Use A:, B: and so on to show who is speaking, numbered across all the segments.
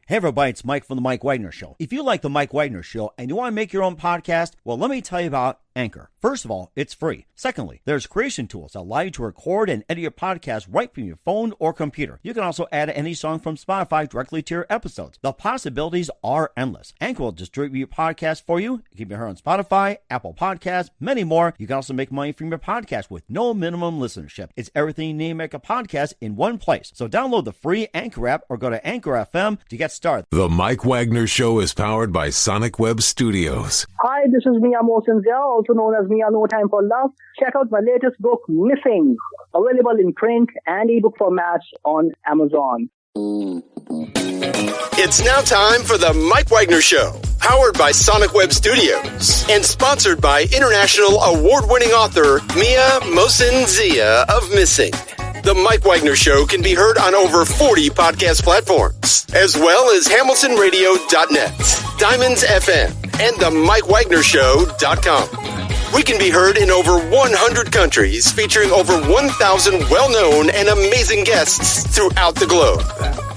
A: Hey everybody, it's Mike from The Mike Wagner Show. If you like The Mike Wagner Show and you want to make your own podcast, well, let me tell you about Anchor. First of all, it's free. Secondly, there's creation tools that allow you to record and edit your podcast right from your phone or computer. You can also add any song from Spotify directly to your episodes. The possibilities are endless. Anchor will distribute your podcast for you. You can be heard on Spotify, Apple Podcasts, many more. You can also make money from your podcast with no minimum listenership. It's everything you need to make a podcast in one place. So download the free Anchor app or go to Anchor FM to get started.
B: The Mike Wagner Show is powered by Sonic Web Studios.
C: Hi, this is Mia Mosensia, also known as Mia No Time for Love. Check out my latest book, Missing, available in print and ebook formats on Amazon.
D: It's now time for the Mike Wagner Show, powered by Sonic Web Studios and sponsored by international award-winning author Mia Mosensia of Missing. The Mike Wagner Show can be heard on over 40 podcast platforms, as well as HamiltonRadio.net, Diamonds FM, and the MikeWagnerShow.com. We can be heard in over 100 countries, featuring over 1,000 well-known and amazing guests throughout the globe.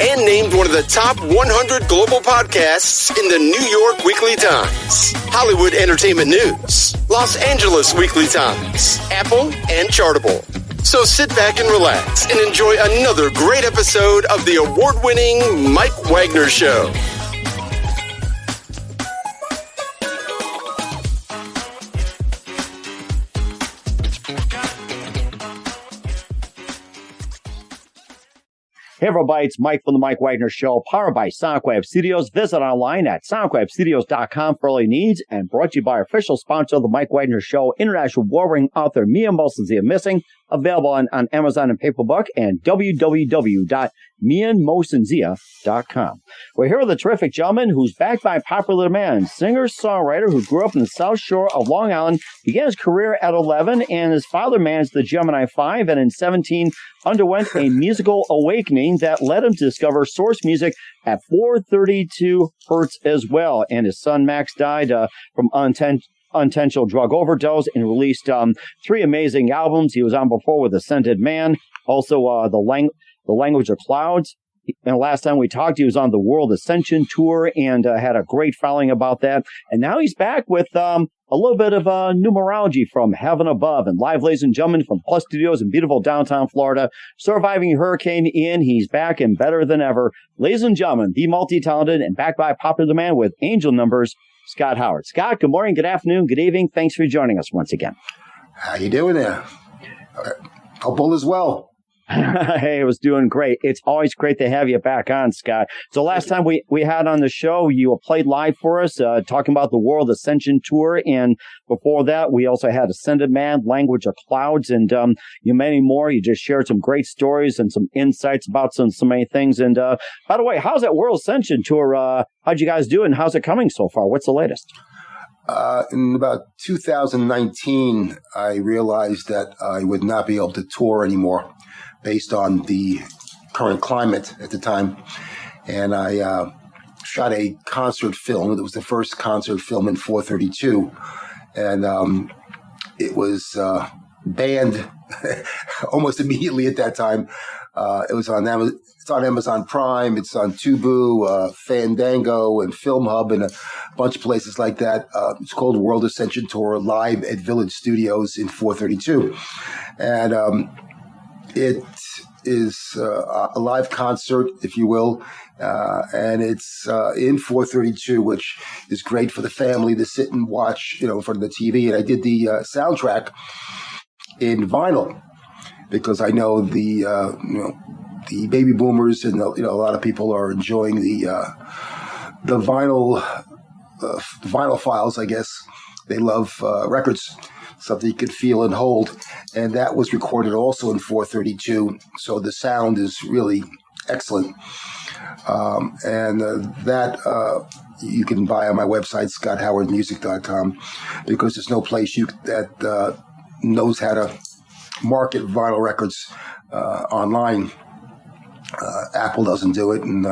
D: And named one of the top 100 global podcasts in the New York Weekly Times, Hollywood Entertainment News, Los Angeles Weekly Times, Apple, and Chartable. So sit back and relax and enjoy another great episode of the award-winning Mike Wagner Show.
A: Hey everybody, it's Mike from The Mike Wagner Show, powered by Sonic Web Studios. Visit online at sonicwebstudios.com for all your needs, and brought to you by our official sponsor of The Mike Wagner Show, international war-winning author Mia Mosensia Missing, available on Amazon and paperback, and www.miamosensia.com. We're here with a terrific gentleman who's backed by popular demand, singer-songwriter who grew up in the South Shore of Long Island, began his career at 11, and his father managed the Gemini 5, and in 17 underwent a musical awakening that led him to discover source music at 432 hertz as well. And his son Max died from unintentional drug overdose and released 3 amazing albums. He was on before with Ascended Man, also the Language of Clouds. And last time we talked, he was on the World Ascension Tour and had a great following about that. And now he's back with a little bit of numerology from Heaven Above. And live, ladies and gentlemen, from Plus Studios in beautiful downtown Florida, surviving Hurricane Ian, he's back and better than ever. Ladies and gentlemen, the multi-talented and backed by popular demand with angel numbers, Scott Howard. Scott, good morning, good afternoon, good evening. Thanks for joining us once again.
E: How you doing there? Hope all is well.
A: Hey, it was doing great. It's always great to have you back on, Scott. So last time we had on the show, you played live for us, talking about the World Ascension Tour. And before that, we also had Ascended Man, Language of Clouds, and many more. You just shared some great stories and some insights about so many things. And by the way, how's that World Ascension Tour? How'd you guys do, and how's it coming so far? What's the latest?
E: In about 2019, I realized that I would not be able to tour anymore based on the current climate at the time. And I shot a concert film. It was the first concert film in 432. And it was banned almost immediately at that time. It was on Amazon. It's on Amazon Prime. It's on Tubu, Fandango, and Film Hub, and a bunch of places like that. It's called World Ascension Tour, live at Village Studios in 432. And it is a live concert, if you will, and it's in 432, which is great for the family to sit and watch, in front of the TV. And I did the soundtrack in vinyl because I know the baby boomers and a lot of people are enjoying the vinyl files. I guess they love records. Something you could feel and hold. And that was recorded also in 432. So the sound is really excellent. That you can buy on my website, scotthowardmusic.com, because there's no place that knows how to market vinyl records online. Apple doesn't do it. And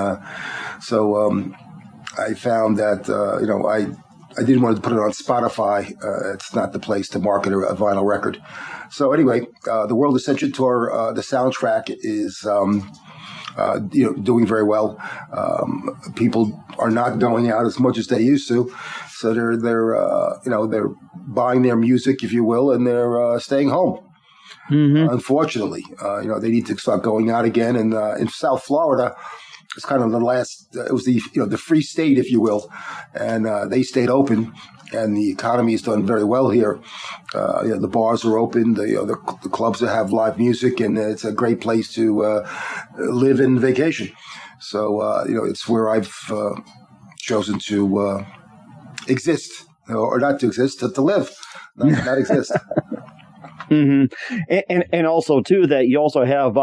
E: so I found that, I I didn't want to put it on Spotify. It's not the place to market a vinyl record. So anyway, the World Ascension Tour, the soundtrack is doing very well. People are not going out as much as they used to, so they're buying their music, if you will, and they're staying home. Mm-hmm. Unfortunately, they need to start going out again. And in South Florida, it's kind of the last. It was the free state, if you will, and they stayed open. And the economy has done very well here. The bars are open. The clubs that have live music, and it's a great place to live and vacation. So it's where I've chosen to exist, or not to exist, to live, not exist.
A: Mm-hmm. And also too that you also have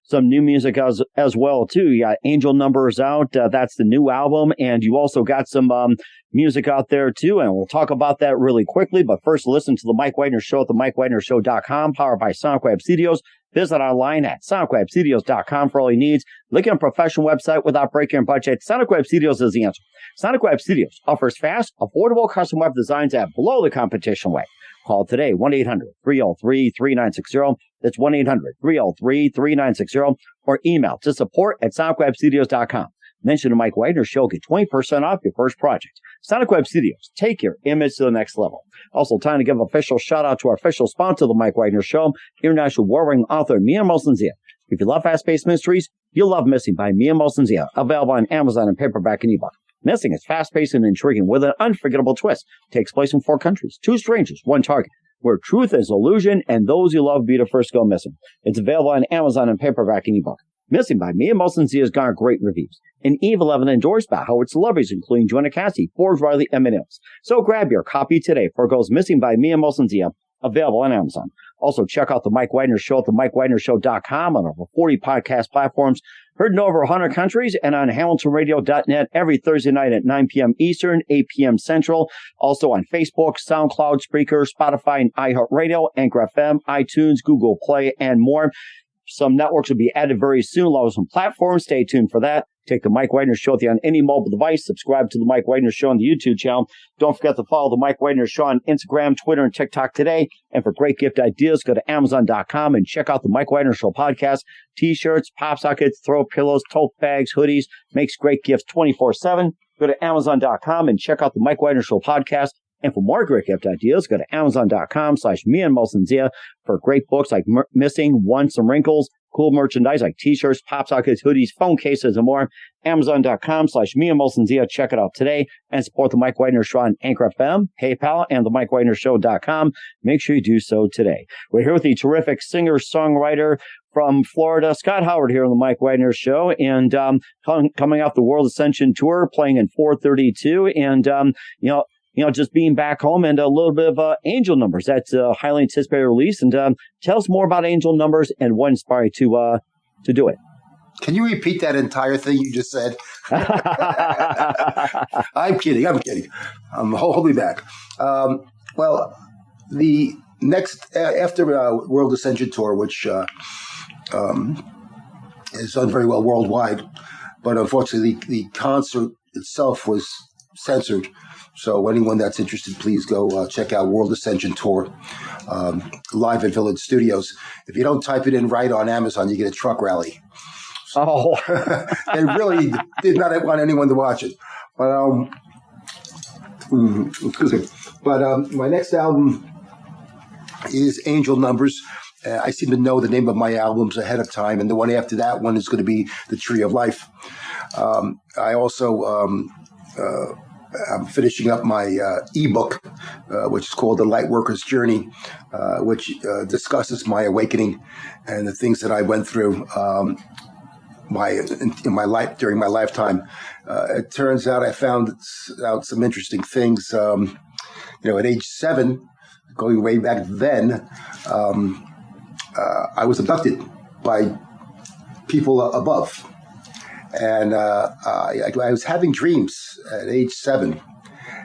A: some new music as well too. You got Angel Numbers out. That's the new album, and you also got some music out there too. And we'll talk about that really quickly. But first, listen to the Mike Wagner Show at the MikeWagnerShow.com, powered by Sonic Web Studios. Visit online at SonicWebStudios.com for all your needs. Look at a professional website without breaking your budget. Sonic Web Studios is the answer. Sonic Web Studios offers fast, affordable custom web designs at below the competition rate. Call today, 1-800-303-3960. That's 1-800-303-3960. Or email to support@SonicWebStudios.com. Mention the Mike Wagner Show. Get 20% off your first project. Sonic Web Studios. Take your image to the next level. Also, time to give an official shout-out to our official sponsor of the Mike Wagner Show, international award-winning author Mia Mosensia. If you love fast-paced mysteries, you'll love Missing by Mia Mosensia, available on Amazon in paperback and ebook. Missing is fast-paced and intriguing with an unforgettable twist. Takes place in 4 countries, 2 strangers, 1 target, where truth is illusion and those you love be the first go missing. It's available on Amazon in paperback and ebook. Missing by Mia Mosensia has garnered great reviews. And Eve 11 endorsed by Howard celebrities, including Joanna Cassie, Forbes Riley, and Mills. So grab your copy today for it goes Missing by Mia Mosensia, available on Amazon. Also, check out the Mike Wagner Show at the MikeWagnerShow.com on over 40 podcast platforms. Heard in over 100 countries and on HamiltonRadio.net every Thursday night at 9 p.m. Eastern, 8 p.m. Central. Also on Facebook, SoundCloud, Spreaker, Spotify, and iHeartRadio, Anchor FM, iTunes, Google Play, and more. Some networks will be added very soon, along with some platforms. Stay tuned for that. Take the Mike Wagner Show on any mobile device. Subscribe to the Mike Wagner Show on the YouTube channel. Don't forget to follow the Mike Wagner Show on Instagram, Twitter, and TikTok today. And for great gift ideas, go to Amazon.com and check out the Mike Wagner Show podcast. T-shirts, pop sockets, throw pillows, tote bags, hoodies. Makes great gifts 24/7. Go to Amazon.com and check out the Mike Wagner Show podcast. And for more great gift ideas, go to Amazon.com/Me and Mosensia for great books like Missing, One, Some Wrinkles, cool merchandise like T-shirts, pop sockets, hoodies, phone cases, and more. Amazon.com/Me and Mosensia. Check it out today and support the Mike Wagner Show on Anchor FM, PayPal, and the MikeWagnerShow.com. Make sure you do so today. We're here with the terrific singer-songwriter from Florida, Scott Howard, here on the Mike Wagner Show, and coming off the World Ascension Tour, playing in 432, and just being back home, and a little bit of Angel Numbers. That's a highly anticipated release. And tell us more about Angel Numbers and what inspired you to do it.
E: Can you repeat that entire thing you just said? I'm kidding. Hold me back. Well, the next, after World Ascension Tour, which has done very well worldwide, but unfortunately the concert itself was censored. So anyone that's interested, please go check out World Ascension Tour, live at Village Studios. If you don't type it in right on Amazon, you get a truck rally.
A: Oh,
E: they really did not want anyone to watch it. But my next album is Angel Numbers. I seem to know the name of my albums ahead of time, and the one after that one is going to be The Tree of Life. I also I'm finishing up my ebook, which is called The Lightworker's Journey, which discusses my awakening and the things that I went through in my life during my lifetime. It turns out I found out some interesting things. At age 7, going way back then, I was abducted by people above. And I was having dreams at age 7,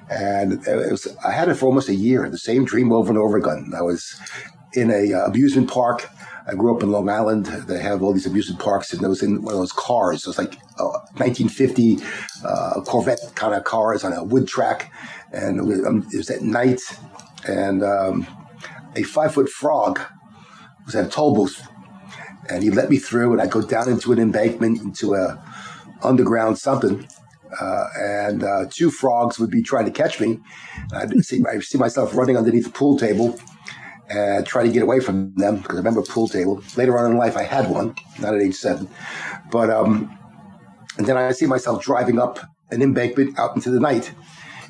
E: and I had it for almost a year, the same dream over and over again. I was in a amusement park. I grew up in Long Island. They have all these amusement parks, and I was in one of those cars. It was like 1950 Corvette kind of cars on a wood track, and it was at night, and a 5-foot frog was at a toll booth, and he let me through, and I go down into an embankment, into a underground something, and 2 frogs would be trying to catch me. I see myself running underneath the pool table and try to get away from them, because I remember a pool table. Later on in life, I had one, not at age 7. But and then I see myself driving up an embankment out into the night.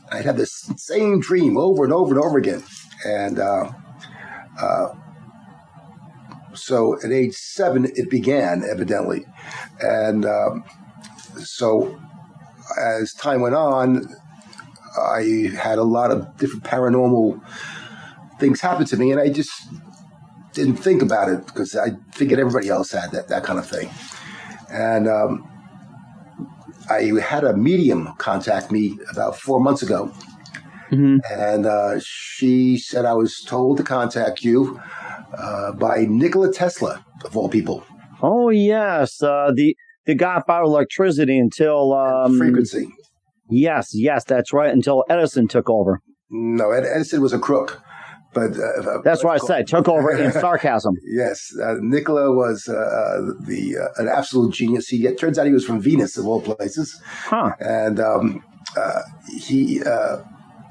E: And I'd have this same dream over and over and over again. And so at age 7, it began, evidently. And so as time went on, I had a lot of different paranormal things happen to me, and I just didn't think about it because I figured everybody else had that kind of thing. And I had a medium contact me about 4 months ago, and she said I was told to contact you by Nikola Tesla, of all people.
A: Oh, yes, the godfather of electricity until...
E: frequency.
A: Yes, that's right, until Edison took over.
E: No, Edison was a crook. But
A: that's what I said. Took over in sarcasm.
E: Yes, Nikola was an absolute genius. It turns out he was from Venus, of all places.
A: Huh.
E: And he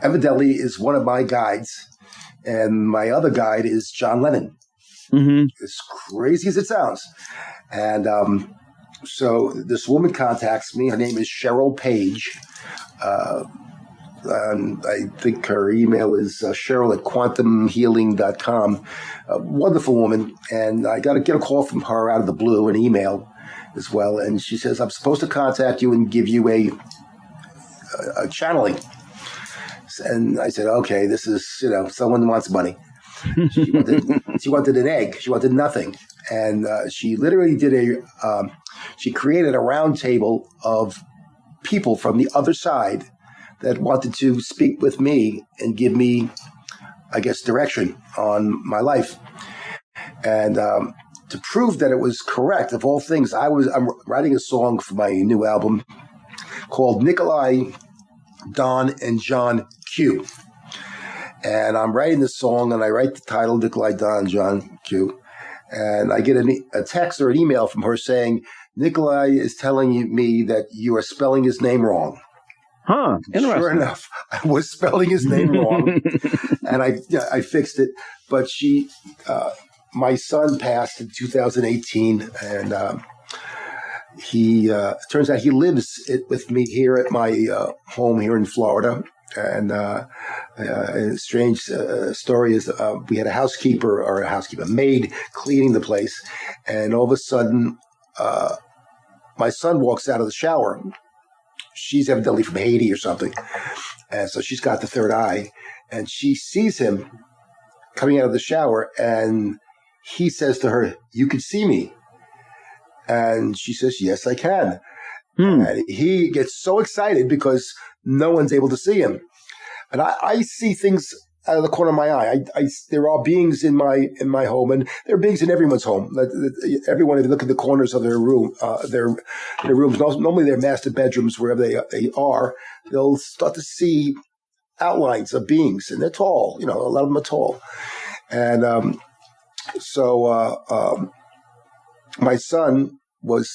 E: evidently is one of my guides, and my other guide is John Lennon. As crazy as it sounds. And so this woman contacts me. Her name is Cheryl Page. I think her email is Cheryl@quantumhealing.com. A wonderful woman. And I got to get a call from her out of the blue, an email as well. And she says, I'm supposed to contact you and give you a channeling. And I said, okay, this is, someone wants money. She wanted an egg. She wanted nothing. And she literally did she created a round table of people from the other side that wanted to speak with me and give me, I guess, direction on my life. And to prove that it was correct, of all things, I'm writing a song for my new album called Nikolai, Don, and John Q. And I'm writing this song, and I write the title, Nikolai, Don, John Q. And I get a text or an email from her saying, Nikolai is telling me that you are spelling his name wrong.
A: Huh. Interesting.
E: Sure enough, I was spelling his name wrong, and I fixed it. But my son passed in 2018, and he turns out he lives with me here at my home here in Florida. And a strange story is we had a maid cleaning the place, and all of a sudden, my son walks out of the shower. She's evidently from Haiti or something. And so she's got the third eye. And she sees him coming out of the shower. And he says to her, you can see me. And she says, yes, I can. And he gets so excited because no one's able to see him. And I see things out of the corner of my eye. There are beings in my home, and there are beings in everyone's home. Everyone, if you look at the corners of their room, their rooms, normally their master bedrooms, wherever they are, they'll start to see outlines of beings, and they're tall. A lot of them are tall. And so my son was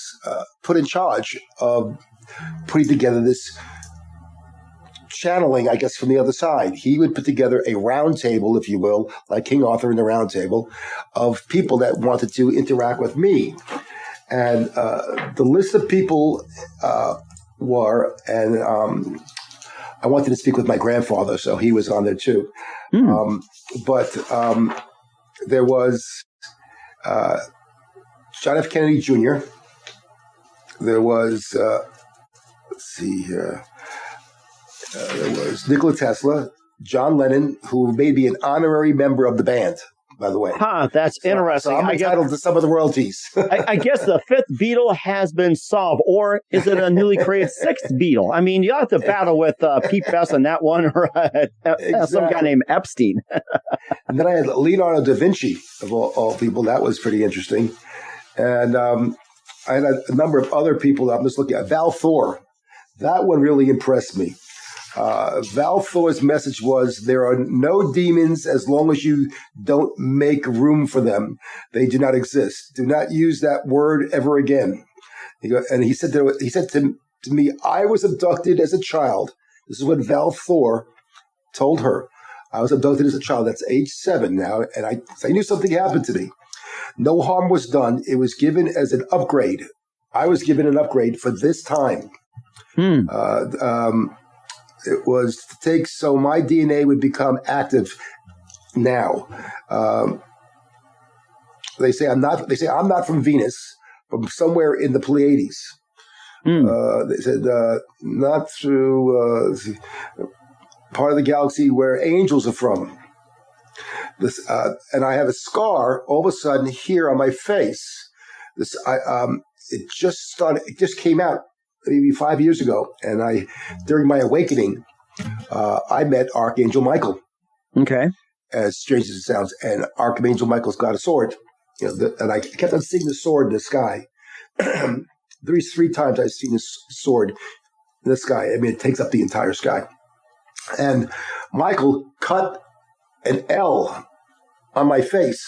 E: put in charge of putting together this channeling, I guess, from the other side. He would put together a round table, if you will, like King Arthur in the round table, of people that wanted to interact with me. And the list of people were, and I wanted to speak with my grandfather, so he was on there too. But there was John F. Kennedy Jr. There was, let's see here. There was Nikola Tesla, John Lennon, who may be an honorary member of the band, by the way.
A: Huh, that's interesting.
E: So I'm entitled to some of the royalties.
A: I guess the fifth Beatle has been solved, or is it a newly created sixth Beatle? I mean, you have to battle with Pete Best on that one, or some guy named Epstein.
E: And then I had Leonardo da Vinci, of all people. That was pretty interesting. And I had a number of other people that I'm just looking at. Val Thor. That one really impressed me. Val Thor's message was, there are no demons as long as you don't make room for them. They do not exist. Do not use that word ever again. And he said to me, I was abducted as a child. This is what Val Thor told her. I was abducted as a child. That's age 7 now. And I knew something happened to me. No harm was done. It was given as an upgrade. I was given an upgrade for this time. It was to take so my DNA would become active now. They say I'm not from Venus, from somewhere in the Pleiades. They said not through part of the galaxy where angels are from. And I have a scar all of a sudden here on my face. It just came out maybe 5 years ago, and during my awakening, I met Archangel Michael. Okay. As strange as it sounds, and Archangel Michael's got a sword, and I kept on seeing the sword in the sky. Three times I've seen this sword in the sky. I mean, it takes up the entire sky. And Michael cut an L on my face,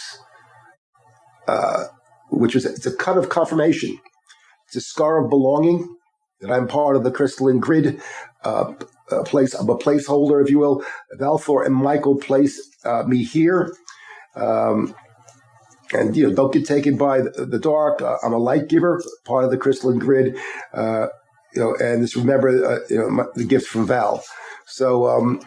E: it's a cut of confirmation. It's a scar of belonging. That I'm part of the crystalline grid place. I'm a placeholder, if you will. Val Thor and Michael place me here. And, don't get taken by the dark. I'm a light giver, part of the crystalline grid. And just remember, the gift from Val. So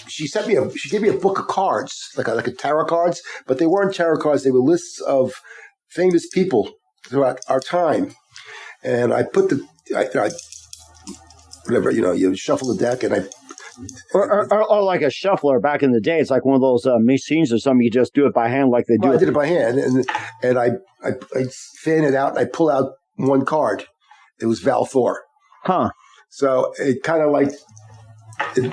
E: she gave me a book of cards, like a tarot cards, but they weren't tarot cards. They were lists of famous people throughout our time. And I put you shuffle the deck, and
A: or like a shuffler back in the day. It's like one of those machines or something. You just do it by hand, like they do.
E: I did it by hand, and I fan it out, and I pull out one card. It was Val Thor. Huh. So it kind of like it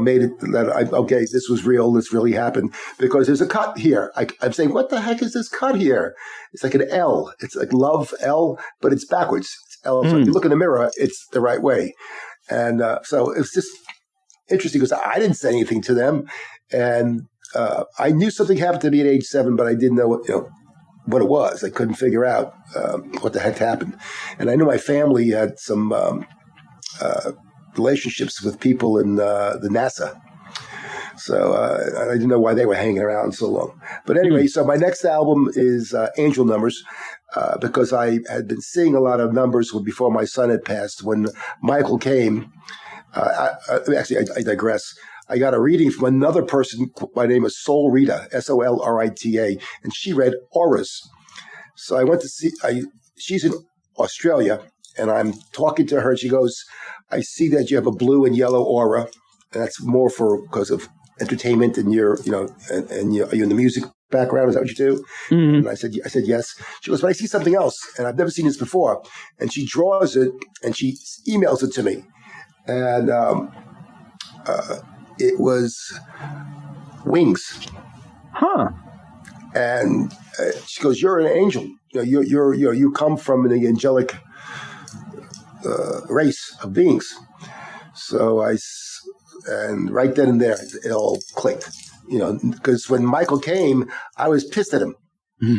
E: made it that this was real. This really happened, because there's a cut here. I'm saying, what the heck is this cut here? It's like an L. It's like love L, but it's backwards. It's L. So if you look in the mirror, it's the right way. And so it's just interesting, because I didn't say anything to them, and I knew something happened to me at age 7, but I didn't know what it was. I couldn't figure out what the heck happened. And I knew my family had some relationships with people in the NASA. So I didn't know why they were hanging around so long. But anyway, so my next album is Angel Numbers, because I had been seeing a lot of numbers before my son had passed. When Michael came, I digress. I got a reading from another person by the name of Sol Rita, Solrita, and she read auras. So I went to see, she's in Australia, and I'm talking to her, and she goes, I see that you have a blue and yellow aura, and that's more because of entertainment, and you're are you in the music background? Is that what you do? Mm-hmm. And I said yes. She goes, but I see something else, and I've never seen this before. And she draws it, and she emails it to me. And it was wings. Huh. And she goes, you're an angel. You come from the angelic race of beings. So and right then and there, it all clicked. Because when Michael came, I was pissed at him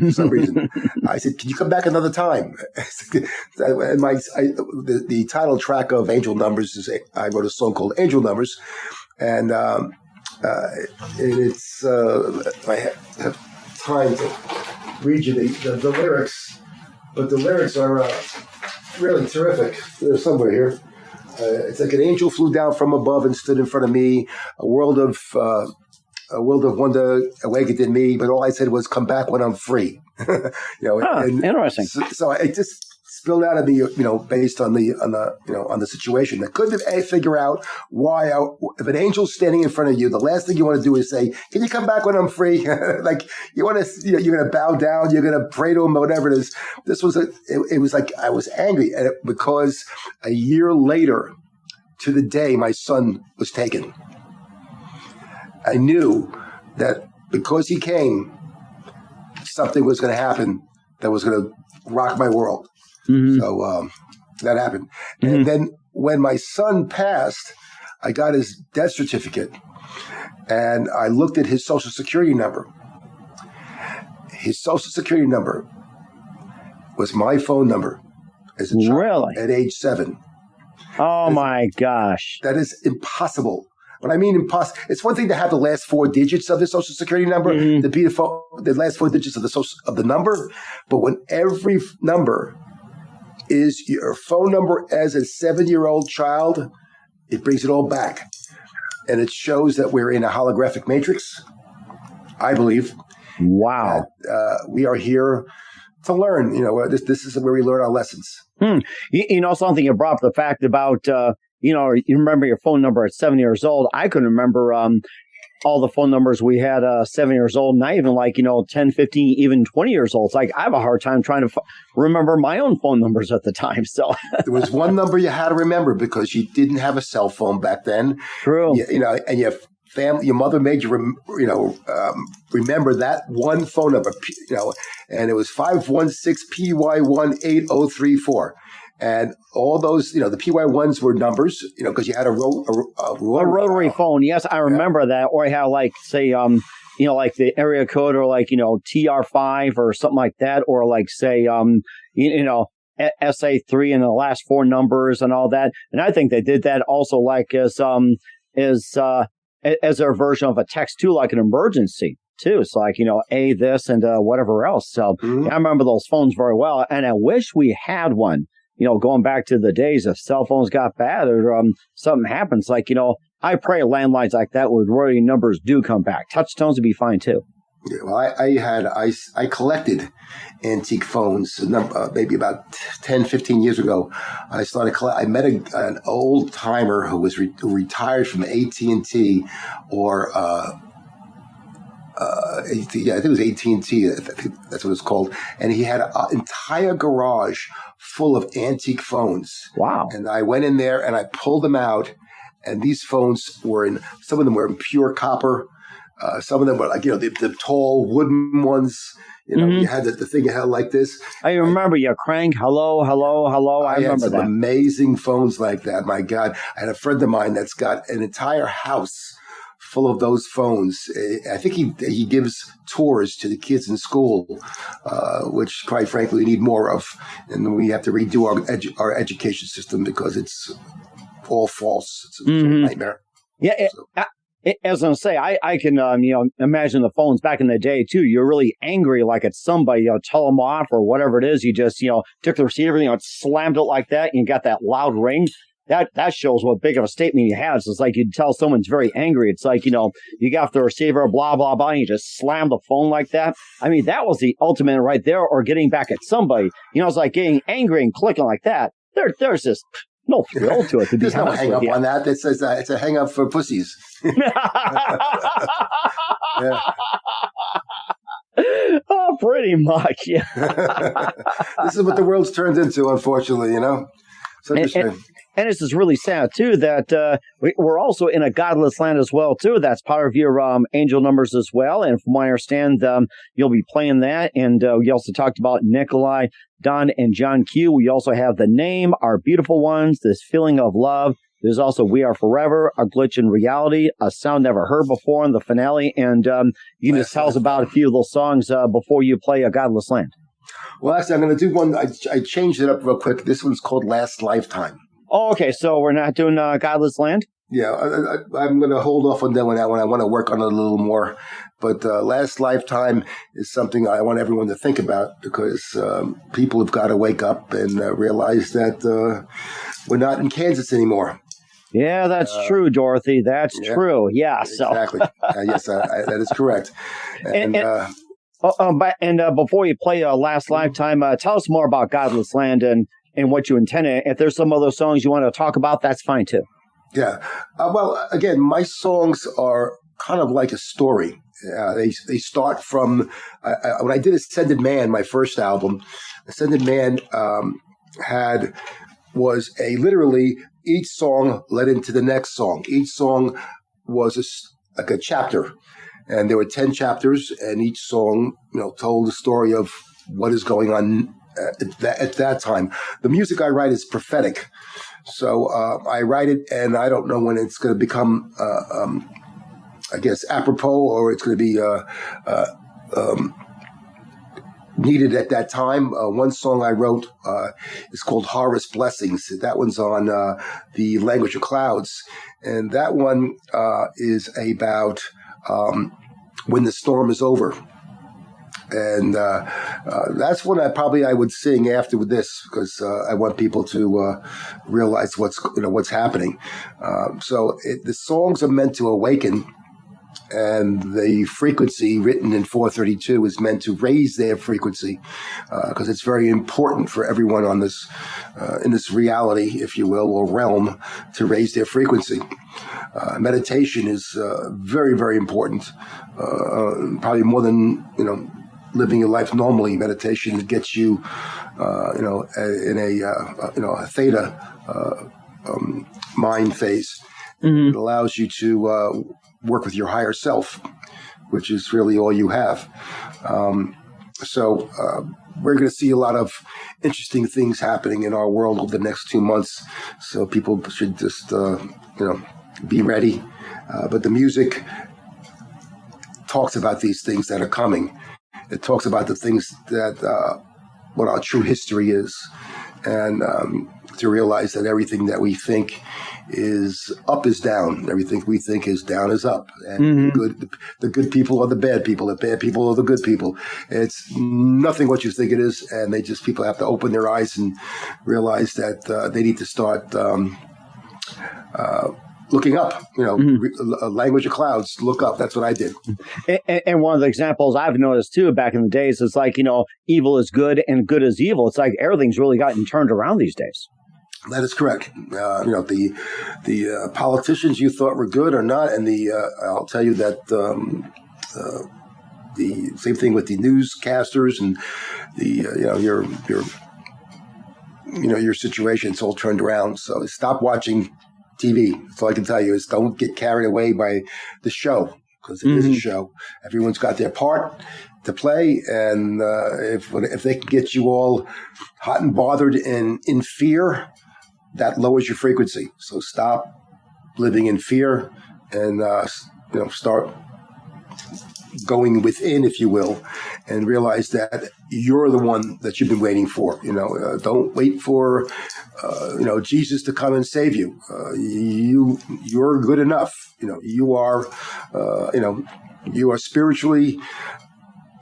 E: for some reason. I said, "Can you come back another time?" And the title track of Angel Numbers is I wrote a song called Angel Numbers, and it's I have time to read you the lyrics, but the lyrics are really terrific. They're somewhere here. It's like an angel flew down from above and stood in front of me. A world of wonder awakened in me, but all I said was, "Come back when I'm free."
A: Interesting.
E: So it just spilled out of me, based on the situation. I couldn't figure out why, if an angel's standing in front of you, the last thing you want to do is say, "Can you come back when I'm free?" Like you want to, you're going to bow down, you're going to pray to him, whatever it is. This was it was like I was angry because a year later, to the day, my son was taken. I knew that because he came, something was going to happen that was going to rock my world. Mm-hmm. So that happened. Mm-hmm. And then when my son passed, I got his death certificate and I looked at his Social Security number. His Social Security number was my phone number as a child. Really? At age 7.
A: Oh, my gosh.
E: That is impossible. When I mean impossible, it's one thing to have the last 4 digits of the Social Security number, to be the last 4 digits of the number, but when every number is your phone number as a 7-year-old child, it brings it all back. And it shows that we're in a holographic matrix, I believe.
A: Wow.
E: We are here to learn. This is where we learn our lessons.
A: Something you brought up, the fact about, you remember your phone number at 7 years old. I can remember all the phone numbers we had 7 years old, not even 10, 15, even 20 years old. It's like I have a hard time trying to remember my own phone numbers at the time. So
E: there was one number you had to remember because you didn't have a cell phone back then.
A: True.
E: And your family, your mother made you, remember that one phone number, and it was 516PY180034. And all those, the PY1s were numbers, because you had a
A: rotary phone. Yes, I remember that. Or I had say, like the area code or TR5 or something like that. Or say, SA3 and the last 4 numbers and all that. And I think they did that also as their version of a text too, like an emergency too. It's A this and whatever else. So I remember those phones very well. And I wish we had one. Going back to the days if cell phones got bad or something happens, I pray landlines like that with rotary numbers do come back. Touch tones would be fine too.
E: Yeah, well, I collected antique phones maybe about 10, 15 years ago. I met an old timer who was retired from AT&T or I think it was AT&T. That's what it's called. And he had an entire garage full of antique phones.
A: Wow.
E: And I went in there and I pulled them out. And these phones some of them were in pure copper. Some of them were the tall wooden ones. You had the thing you had like this.
A: I remember you crank, hello, hello, hello. I remember
E: had some amazing phones like that. My God. I had a friend of mine that's got an entire house full of those phones. I think he gives tours to the kids in school, which, quite frankly, we need more of. And we have to redo our education system because it's all false. It's a nightmare.
A: Yeah. So. As I say, I can imagine the phones back in the day too. You're really angry, at somebody, tell them off or whatever it is. You just took the receiver, slammed it like that, and you got that loud ring. That shows what big of a statement he has. It's like you'd tell someone's very angry. It's like, you got off the receiver, blah, blah, blah, and you just slam the phone like that. I mean, that was the ultimate right there, or getting back at somebody. It's like getting angry and clicking like that. There's just no thrill to it, to be honest.
E: There's no hang up on that. It says it's a hang up for pussies.
A: Yeah. Oh, pretty much, yeah.
E: This is what the world's turned into, unfortunately, So
A: and this is really sad, too, that we're also in a godless land as well, too. That's part of your angel numbers as well. And from what I understand, you'll be playing that. And we also talked about Nikolai, Don, and John Q. We also have the name, Our Beautiful Ones, This Feeling of Love. There's also We Are Forever, A Glitch in Reality, A Sound Never Heard Before in the finale. And you can just tell us about a few of those songs before you play A Godless Land.
E: Well, actually, I'm going to do one. I changed it up real quick. This one's called Last Lifetime.
A: Oh, okay. So we're not doing Godless Land?
E: Yeah, I'm going to hold off on that one when I want to work on it a little more. But Last Lifetime is something I want everyone to think about because people have got to wake up and realize that we're not in Kansas anymore.
A: Yeah, that's true, Dorothy. That's true. Yeah.
E: Exactly. Yes, that is correct. And
A: Before you play Last Lifetime, tell us more about Godless Land and what you intended. If there's some other songs you want to talk about, that's fine too.
E: Yeah. Well, again, my songs are kind of like a story. They start from when I did Ascended Man, my first album. Ascended Man was literally each song led into the next song. Each song was like a chapter. And there were 10 chapters, and each song, told the story of what is going on at that time. The music I write is prophetic. So I write it, and I don't know when it's going to become, I guess, apropos, or it's going to be needed at that time. One song I wrote is called Harvest Blessings. That one's on the Language of Clouds. And that one is about when the storm is over. And that's one I would sing after this, because I want people to realize what's happening. The songs are meant to awaken, and the frequency written in 432 is meant to raise their frequency, because it's very important for everyone on this in this reality, if you will, or realm, to raise their frequency. Meditation is very, very important, probably more than living your life normally. Meditation gets you, in a theta mind phase. Mm-hmm. It allows you to work with your higher self, which is really all you have. We're going to see a lot of interesting things happening in our world over the next 2 months. So people should just, be ready. But the music talks about these things that are coming. It talks about the things that, what our true history is. And to realize that everything that we think is up is down. Everything we think is down is up. And the good people are the bad people. The bad people are the good people. It's nothing what you think it is. And people have to open their eyes and realize that they need to start looking up, Language of Clouds, look up. That's what I did.
A: And one of the examples I've noticed too back in the days is like, evil is good and good is evil. It's like everything's really gotten turned around these days.
E: That is correct. The politicians you thought were good are not. And I'll tell you that the same thing with the newscasters and your situation. It's all turned around. So stop watching TV. That's all I can tell you is don't get carried away by the show, because it is a show. Everyone's got their part to play, and if they can get you all hot and bothered and in fear, that lowers your frequency. So stop living in fear and start going within, if you will, and realize that you're the one that you've been waiting for. Don't wait for Jesus to come and save you. You're good enough. You are spiritually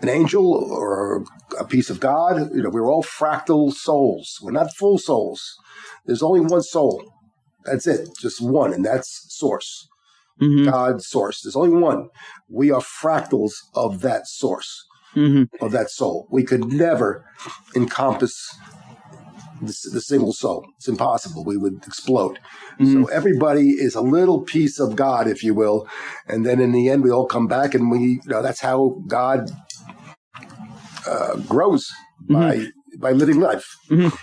E: an angel or a piece of God. We're all fractal souls. We're not full souls. There's only one soul. That's it. Just one, and that's Source. Mm-hmm. God's source. There's only one. We are fractals of that source, of that soul. We could never encompass the single soul. It's impossible. We would explode. So everybody is a little piece of God, if you will. And then in the end, we all come back, and that's how God grows by living life.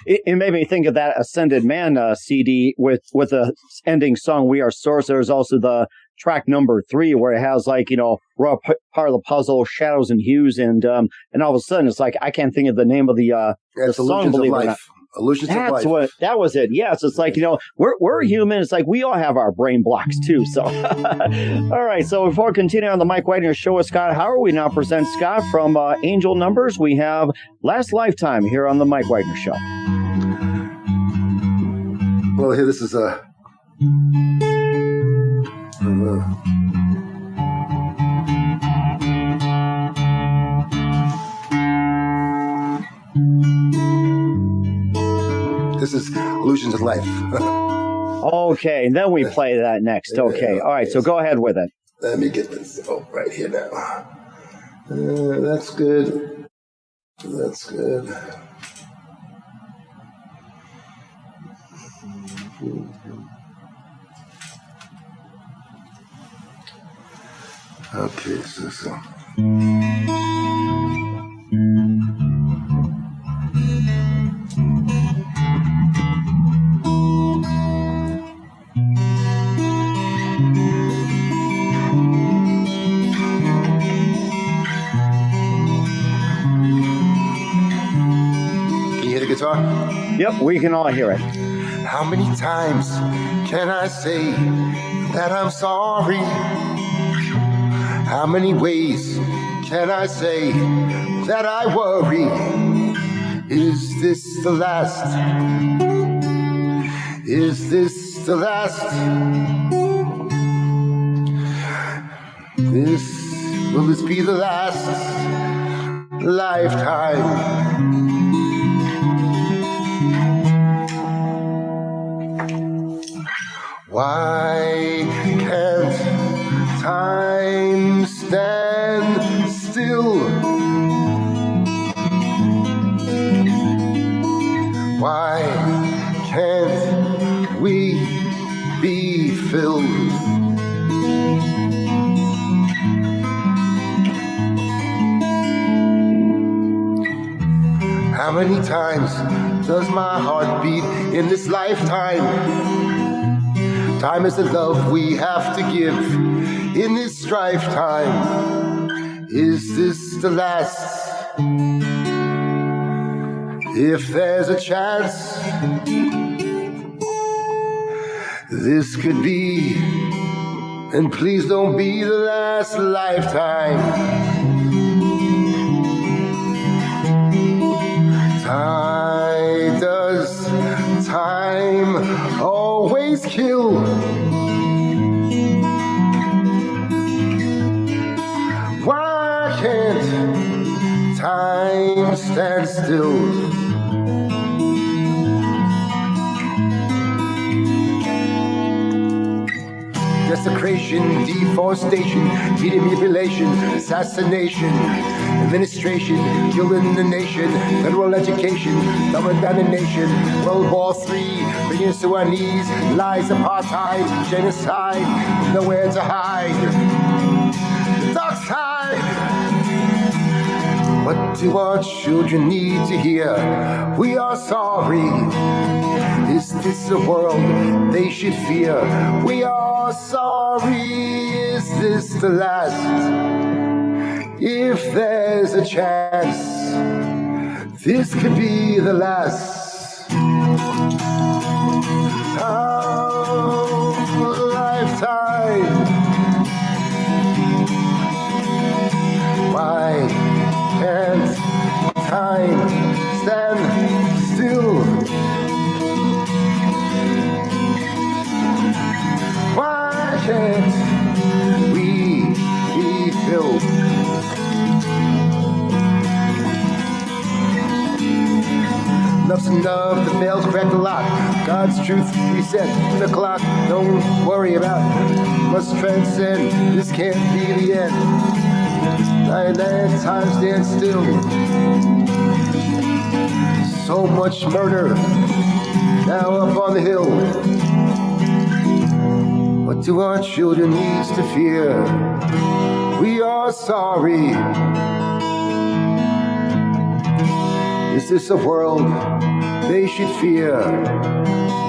A: It made me think of that Ascended Man CD with the ending song, We Are Source. There's also the track number 3 where it has we're all part of the puzzle, shadows and hues, and all of a sudden it's like I can't think of the name of the song.
E: Believe it or not. Illusions of Life.
A: That was it. Yes, it's like we're human. It's like we all have our brain blocks too. So, all right. So before continuing on the Mike Wagner Show with Scott Howard, we now present Scott from Angel Numbers. We have Last Lifetime here on the Mike Wagner Show.
E: Well, here this is a. This is Illusions of Life.
A: Okay, and then we play that next. Okay, all right, so go ahead with it.
E: Let me get this right here now. That's good. That's good. Okay, so. Can you hear the guitar?
A: Yep, we can all hear it.
E: How many times can I say that I'm sorry? How many ways can I say that I worry? Is this the last? Is this the last? Will this be the last lifetime? Why can't time stand still? Why can't we be filled? How many times does my heart beat in this lifetime? Time is the love we have to give in this strife time. Is this the last? If there's a chance, this could be, and please don't be the last lifetime. Does time always kill? Why can't time stand still? Desecration, deforestation, manipulation, assassination, administration, killing the nation, federal education, dumbing down the nation, World War III, bringing us to our knees, lies, apartheid, genocide, nowhere to hide. The dark side. What do our children need to hear? We are sorry. Is this a world they should fear? We are sorry. Is this the last? If there's a chance, this could be the last lifetime. Why can't time stand still? Why can't we be filled? Enough's enough, the bells crack a lot. God's truth reset the clock. Don't worry about it. Must transcend. This can't be the end. I let time stand still. So much murder now up on the hill. What do our children need to fear? We are sorry. Is this a world they should fear?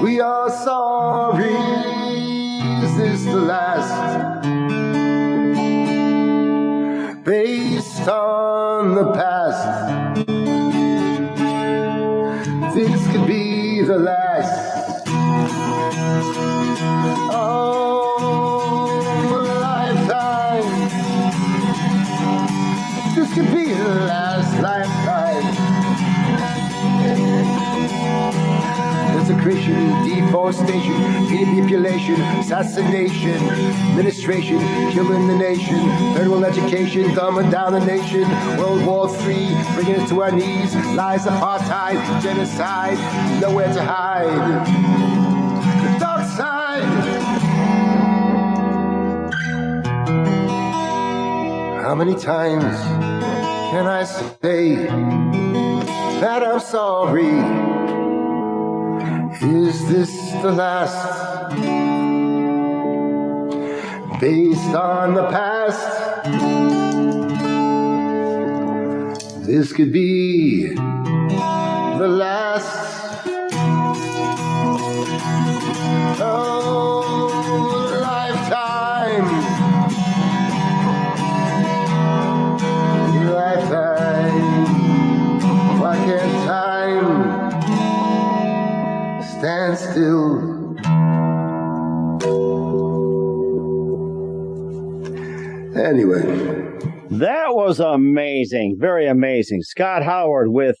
E: We are sorry. Is this the last? Based on the past, this could be the last. Oh, lifetime. This could be the last lifetime. Desecration, deforestation, manipulation, assassination, administration, killing the nation, federal education, dumbing down the nation, World War III, bringing us to our knees, lies, apartheid, genocide, nowhere to hide. The dark side. How many times Can I say that I'm sorry? Is this the last? Based on the past, this could be the last. Oh, lifetime. Why can't time stand still? Anyway,
A: that was amazing. Very amazing. Scott Howard with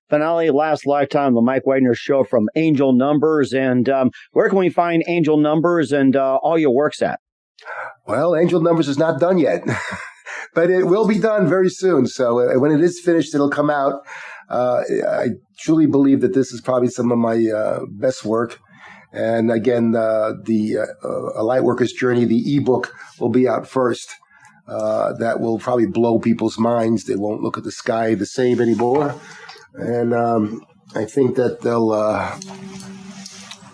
A: finale Last Lifetime, the Mike Wagner Show from Angel Numbers. And where can we find Angel Numbers and all your works at?
E: Well, Angel Numbers is not done yet. But it will be done very soon. So when it is finished, it'll come out. I truly believe that this is probably some of my best work. And again, the A Lightworker's Journey, the ebook, will be out first. That will probably blow people's minds. They won't look at the sky the same anymore. And I think that they'll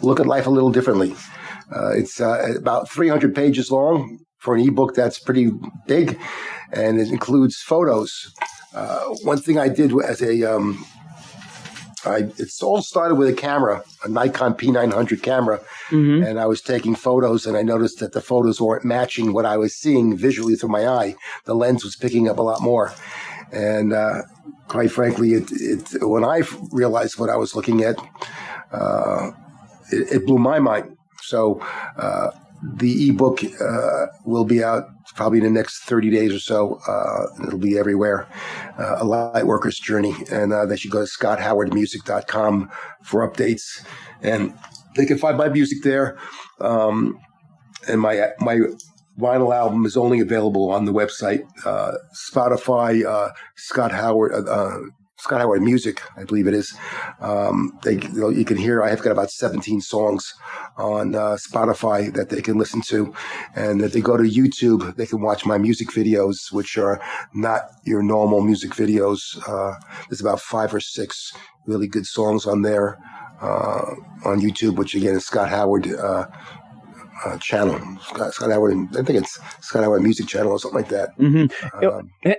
E: look at life a little differently. It's about 300 pages long. For an ebook, that's pretty big, and it includes photos. One thing I did as it all started with a camera, a Nikon P900 camera, and I was taking photos, and I noticed that the photos weren't matching what I was seeing visually through my eye. The lens was picking up a lot more, and quite frankly, when I realized what I was looking at, it blew my mind. So. The ebook will be out probably in the next 30 days or so. It'll be everywhere. A Lightworker's Journey. And they should go to scotthowardmusic.com for updates. And they can find my music there. And my vinyl album is only available on the website. Spotify, Scott Howard Music, I believe it is. You can hear, I've got about 17 songs on Spotify that they can listen to. And if they go to YouTube, they can watch my music videos, which are not your normal music videos. There's about 5 or 6 really good songs on there on YouTube, which again is Scott Howard channel. Scott Howard, I think it's Scott Howard Music Channel or something like that.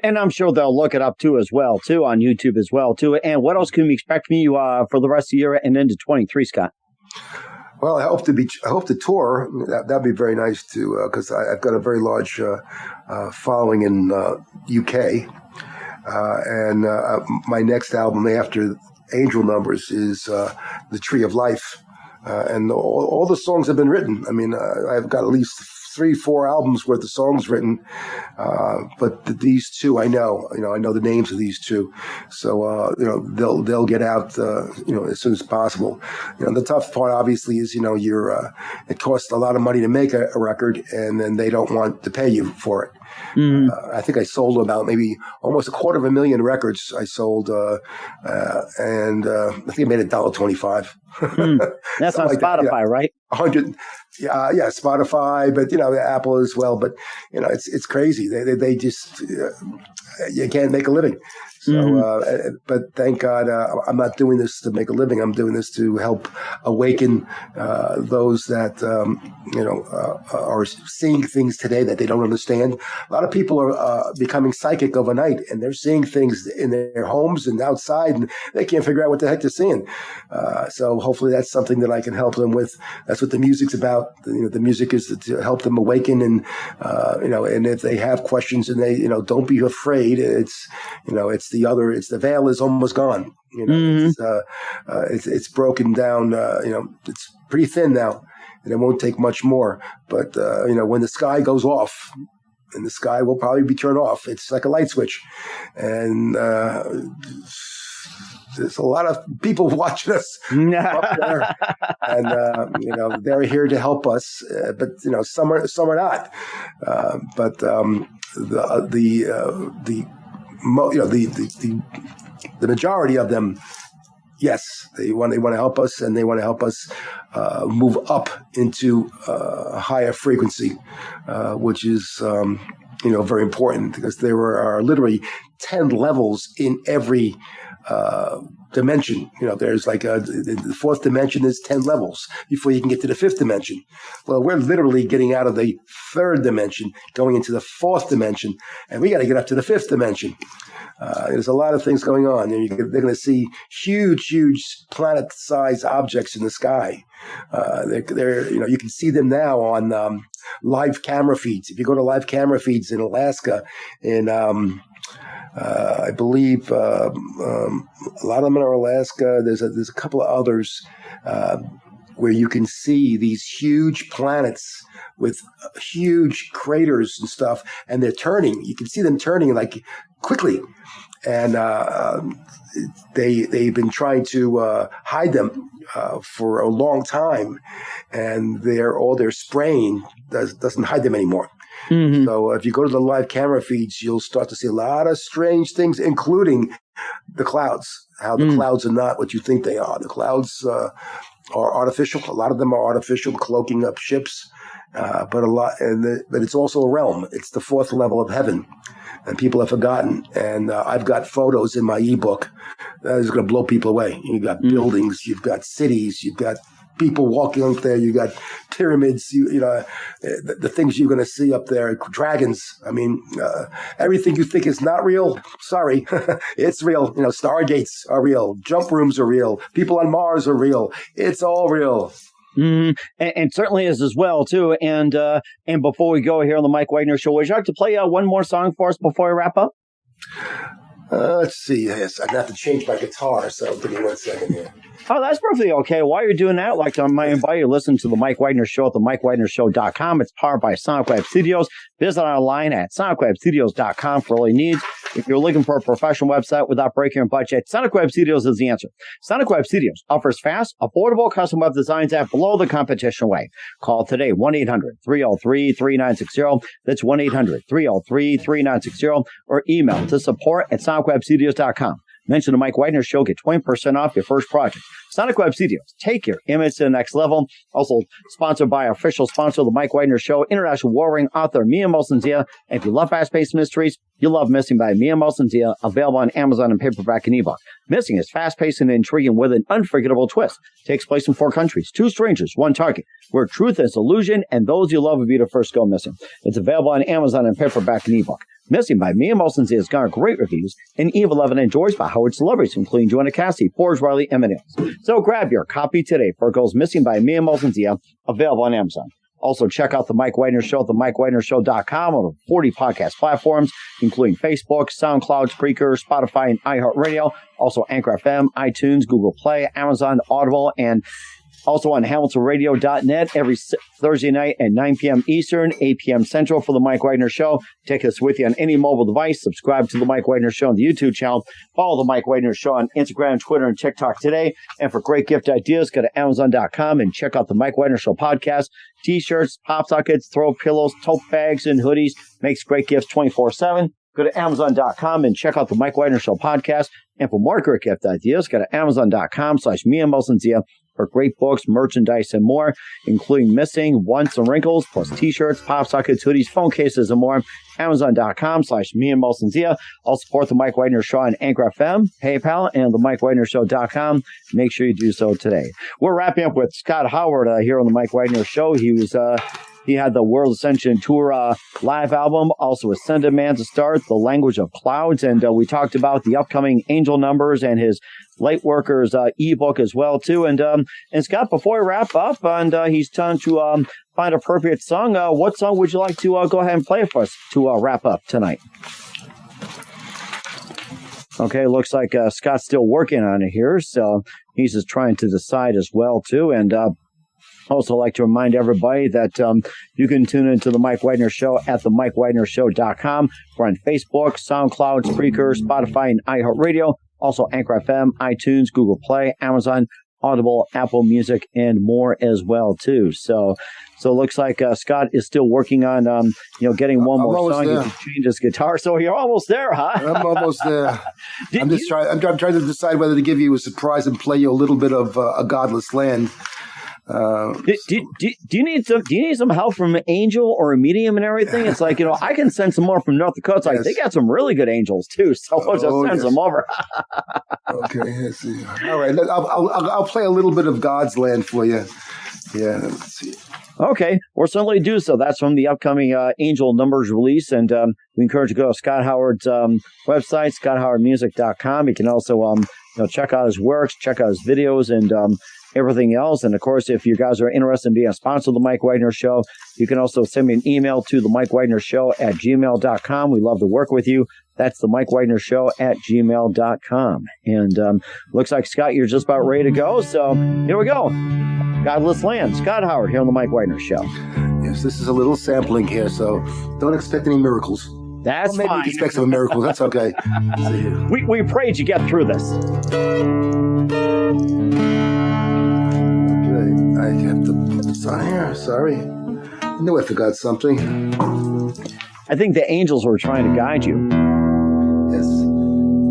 A: And I'm sure they'll look it up too on YouTube as well too. And what else can we expect from you for the rest of the year and into 23, Scott?
E: Well, I hope to tour. That'd be very nice too, because I've got a very large following in UK, and my next album after Angel Numbers is The Tree of Life. And all the songs have been written. I mean, I've got at least 3-4 albums worth of songs written. But these two, I know the names of these two. So, they'll get out, as soon as possible. The tough part obviously is, it costs a lot of money to make a record, and then they don't want to pay you for it. I think I sold about maybe almost 250,000 records I sold, and I think I made $1.25.
A: That's on Spotify, right?
E: 100, yeah, Spotify, but Apple as well. But it's crazy. They just you can't make a living. So, but thank God I'm not doing this to make a living. I'm doing this to help awaken those that are seeing things today that they don't understand. A lot of people are becoming psychic overnight, and they're seeing things in their homes and outside, and they can't figure out what the heck they're seeing. So hopefully that's something that I can help them with. That's what the music's about. The music is to help them awaken, and and if they have questions, and they don't be afraid. It's the veil is almost gone. It's broken down. It's pretty thin now, and it won't take much more. But when the sky goes off, and the sky will probably be turned off, it's like a light switch, and there's a lot of people watching us up there, and they're here to help us. But some are not. But the majority of them, yes, they want to help us, and they want to help us move up into a higher frequency, which is very important because there are literally 10 levels in every dimension. There's like the fourth dimension is 10 levels before you can get to the fifth dimension. Well, we're literally getting out of the third dimension, going into the fourth dimension, and we got to get up to the fifth dimension. There's a lot of things going on. They're going to see huge planet-sized objects in the sky. You can see them now on live camera feeds. If you go to live camera feeds in Alaska, I believe a lot of them are Alaska. There's a couple of others where you can see these huge planets with huge craters and stuff, and they're turning. You can see them turning like quickly, and they've been trying to hide them for a long time, and all their spraying doesn't hide them anymore. Mm-hmm. So if you go to the live camera feeds, you'll start to see a lot of strange things, including the clouds, how the clouds are not what you think they are. The clouds are artificial. A lot of them are artificial, cloaking up ships, but it's also a realm. It's the fourth level of heaven, and people have forgotten. And I've got photos in my ebook that is going to blow people away. You've got buildings, you've got cities, you've got people walking up there. You got pyramids. The things you're going to see up there. Dragons. I mean, everything you think is not real. Sorry, it's real. Stargates are real. Jump rooms are real. People on Mars are real. It's all real.
A: Mm-hmm. And certainly is as well too. And before we go here on the Mike Wagner Show, would you like to play one more song for us before we wrap up?
E: Let's see. Yes, I'd have to change my guitar. So give me 1 second here.
A: Oh, that's perfectly okay. While you're doing that, I might invite you to listen to the Mike Wagner Show at themikewagnershow.com. It's powered by Sonic Web Studios. Visit online at sonicwebstudios.com for all your needs. If you're looking for a professional website without breaking your budget, Sonic Web Studios is the answer. Sonic Web Studios offers fast, affordable custom web designs at below the competition rate. Call today, 1-800-303-3960. That's 1-800-303-3960. Or email to support@sonicwebstudios.com. Mention the Mike Wagner Show. Get 20% off your first project. Sonic Web Studios. Take your image to the next level. Also sponsored by our official sponsor, the Mike Wagner Show, international warring author Mia Molson-Zia. And if you love fast-paced mysteries, you love Missing by Mia Molson-Zia, available on Amazon and paperback and ebook. Missing is fast-paced and intriguing with an unforgettable twist. Takes place in 4 countries, 2 strangers, 1 target, where truth is illusion and those you love will be the first to go missing. It's available on Amazon and paperback and ebook. Missing by Mia Molson-Zia has garnered great reviews and even loved and enjoyed by Howard celebrities, including Joanna Cassidy, Forrest Riley, and many others. So grab your copy today for it goes Missing by Mia Molson-Zia, available on Amazon. Also, check out the Mike Wagner Show at themikewagnershow.com on over 40 podcast platforms, including Facebook, SoundCloud, Spreaker, Spotify, and iHeartRadio. Also, Anchor FM, iTunes, Google Play, Amazon, Audible, and also on HamiltonRadio.net every Thursday night at 9 p.m. Eastern, 8 p.m. Central for the Mike Wagner Show. Take us with you on any mobile device. Subscribe to the Mike Wagner Show on the YouTube channel. Follow the Mike Wagner Show on Instagram, Twitter, and TikTok today. And for great gift ideas, go to Amazon.com and check out the Mike Wagner Show podcast. T-shirts, pop sockets, throw pillows, tote bags, and hoodies. Makes great gifts 24/7. Go to Amazon.com and check out the Mike Wagner Show podcast. And for more great gift ideas, go to Amazon.com/Mia Molson-Zia for great books, merchandise, and more, including Missing, Once, and Wrinkles, plus T-shirts, pop sockets, hoodies, phone cases, and more. Amazon.com/Mia Molson-Zia. I'll support the Mike Wagner Show on Anchor FM, PayPal, and the MikeWagnerShow.com. Make sure you do so today. We're wrapping up with Scott Howard here on the Mike Wagner Show. He had the World Ascension Tour live album, also Ascended Man to start, The Language of Clouds, and we talked about the upcoming Angel Numbers and his Lightworkers ebook as well too. And Scott, before we wrap up, and he's trying to find an appropriate song. What song would you like to go ahead and play for us to wrap up tonight? Okay, looks like Scott's still working on it here, so he's just trying to decide as well too. And also like to remind everybody that you can tune into the Mike Wagner Show at themikewagnershow.com. We're on Facebook, SoundCloud, Spreaker, Spotify, and iHeartRadio. Also Anchor FM, iTunes, Google Play, Amazon, Audible, Apple Music, and more as well too. So it looks like Scott is still working on getting one more song. He just changed his guitar, so you're almost there, huh?
E: I'm almost there. I'm trying to decide whether to give you a surprise and play you a little bit of A Godless Land.
A: Do you need some help from an angel or a medium and everything? It's like, I can send some more from North Dakota. It's like, they got some really good angels too. So I'll just send some over.
E: Okay, let's see. All right, I'll play a little bit of God's Land for you. Yeah, let's see.
A: Okay, we'll certainly do so. That's from the upcoming Angel Numbers release, and we encourage you to go to Scott Howard's website, scotthowardmusic.com. You can also check out his works, check out his videos, and everything else. And of course, if you guys are interested in being a sponsor of the Mike Wagner Show, you can also send me an email to the Mike Wagner Show at gmail.com. We love to work with you. That's the Mike Wagner Show at gmail.com. And looks like, Scott, you're just about ready to go. So here we go. Godless Land, Scott Howard here on the Mike Wagner Show.
E: Yes, this is a little sampling here, so don't expect any miracles.
A: That's
E: maybe
A: fine.
E: Expect some miracles. That's okay.
A: We prayed you get through this.
E: Okay, I have to put this on here. Sorry. I knew I forgot something.
A: I think the angels were trying to guide you.
E: Yes.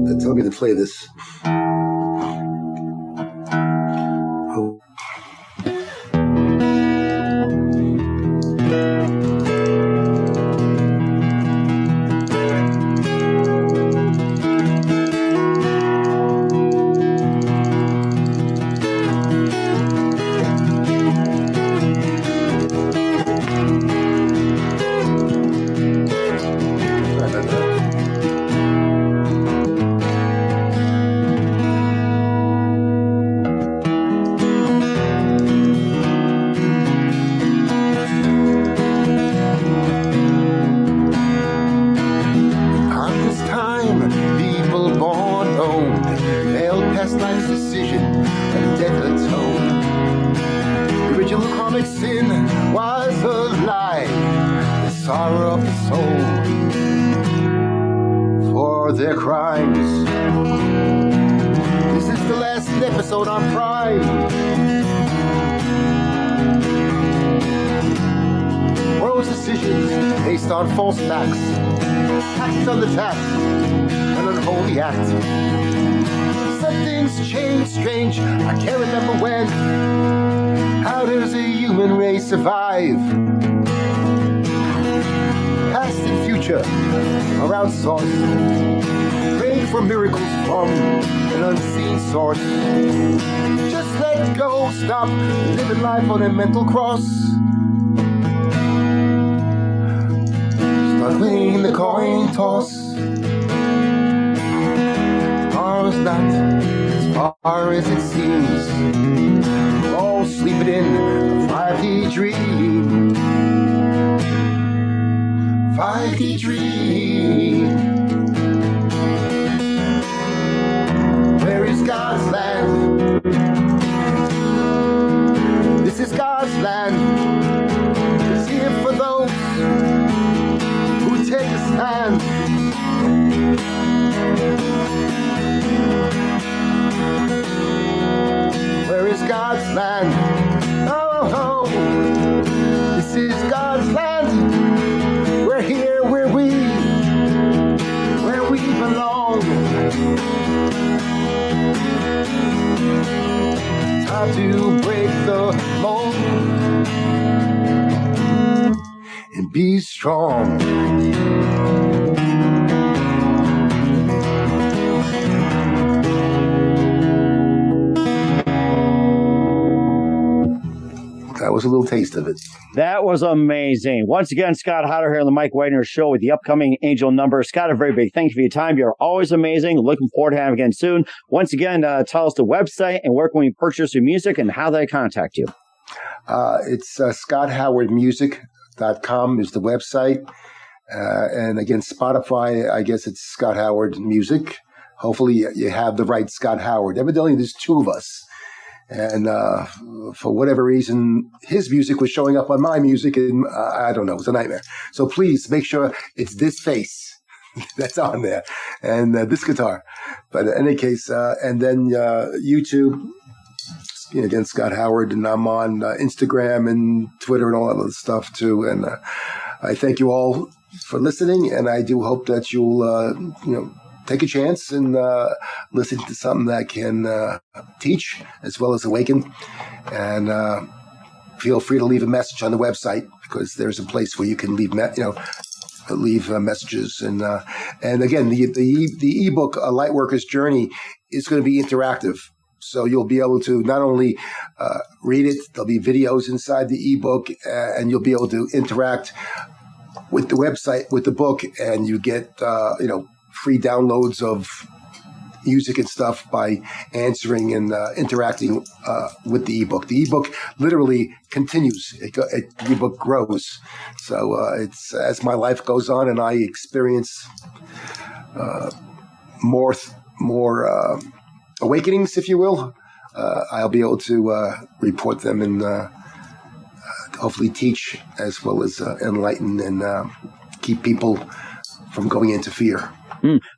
E: They told me to play this. Oh. On false facts, taxes on the tax, an unholy act. Some things change, strange, I can't remember when. How does a human race survive? Past and future are outsourced. Praying for miracles from an unseen source. Just let go, stop living life on a mental cross. Playing the coin toss. Tomorrow's not as far as it seems. We're all sleeping in a 5D dream. 5D dream. Where is God's land? This is God's land. It's here for those take a stand. Where is God's land? Oh, this is God's land. We're here where we belong. Time to break the mold and be strong. That was a little taste of it.
A: That was amazing. Once again, Scott Howard here on the Mike Wagner Show with the upcoming Angel Number. Scott, a very big thank you for your time. You're always amazing. Looking forward to having you again soon. Once again, tell us the website and where can we purchase your music and how they contact you.
E: It's scotthowardmusic.com is the website. And again, Spotify, I guess it's Scott Howard Music. Hopefully you have the right Scott Howard. Evidently, there's two of us. And for whatever reason, his music was showing up on my music, and I don't know, it was a nightmare. So please make sure it's this face that's on there and this guitar. But in any case, and then YouTube, again, Scott Howard, and I'm on Instagram and Twitter and all that other stuff too. And I thank you all for listening, and I do hope that you'll, take a chance and listen to something that can teach as well as awaken. And feel free to leave a message on the website, because there's a place where you can leave messages. And again, the ebook, A Lightworker's Journey, is going to be interactive. So you'll be able to not only read it, there'll be videos inside the ebook, and you'll be able to interact with the website, with the book, and you get free downloads of music and stuff by answering and interacting with the ebook. The ebook literally continues. The ebook grows. So it's as my life goes on and I experience more awakenings, if you will, I'll be able to report them and hopefully teach, as well as enlighten and keep people from going into fear.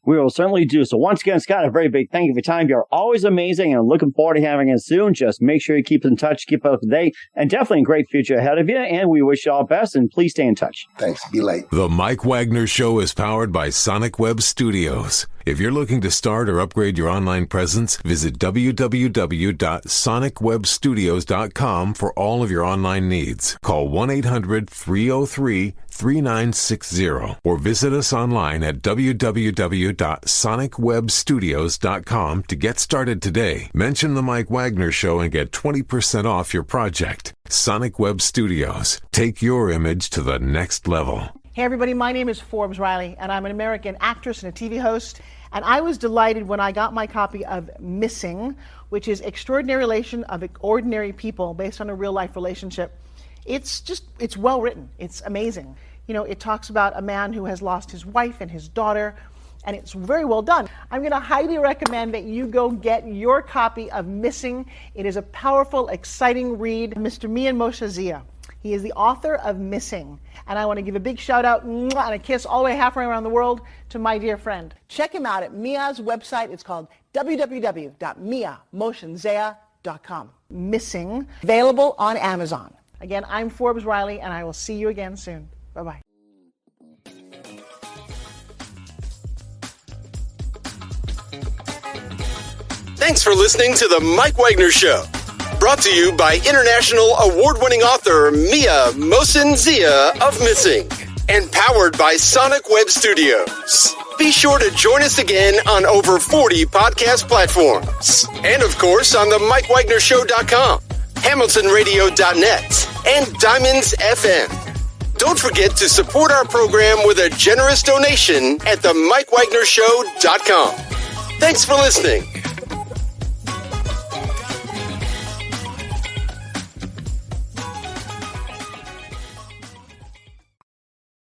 A: We will certainly do. So once again, Scott, a very big thank you for your time. You're always amazing, and looking forward to having you soon. Just make sure you keep in touch, keep up to date, and definitely a great future ahead of you. And we wish you all the best, and please stay in touch.
E: Thanks. Be late.
B: The Mike Wagner Show is powered by Sonic Web Studios. If you're looking to start or upgrade your online presence, visit www.sonicwebstudios.com for all of your online needs. Call 1-800-303-3960 or visit us online at www.sonicwebstudios.com to get started today. Mention the Mike Wagner Show and get 20% off your project. Sonic Web Studios. Take your image to the next level.
F: Hey everybody, my name is Forbes Riley, and I'm an American actress and a TV host. And I was delighted when I got my copy of Missing, which is Extraordinary Relation of Ordinary People based on a real life relationship. It's well written. It's amazing. It talks about a man who has lost his wife and his daughter, and it's very well done. I'm going to highly recommend that you go get your copy of Missing. It is a powerful, exciting read. Mr. Mian Moshe Zia. He is the author of Missing. And I want to give a big shout out and a kiss all the way halfway around the world to my dear friend. Check him out at Mia's website. It's called www.miamotionzea.com. Missing, available on Amazon. Again, I'm Forbes Riley, and I will see you again soon. Bye-bye.
D: Thanks for listening to The Mike Wagner Show. Brought to you by international award-winning author Mia Mosin-Zia of Missing, and powered by Sonic Web Studios. Be sure to join us again on over 40 podcast platforms, and of course on the MikeWagnerShow.com, HamiltonRadio.net, and Diamonds FM. Don't forget to support our program with a generous donation at the MikeWagnerShow.com. Thanks for listening.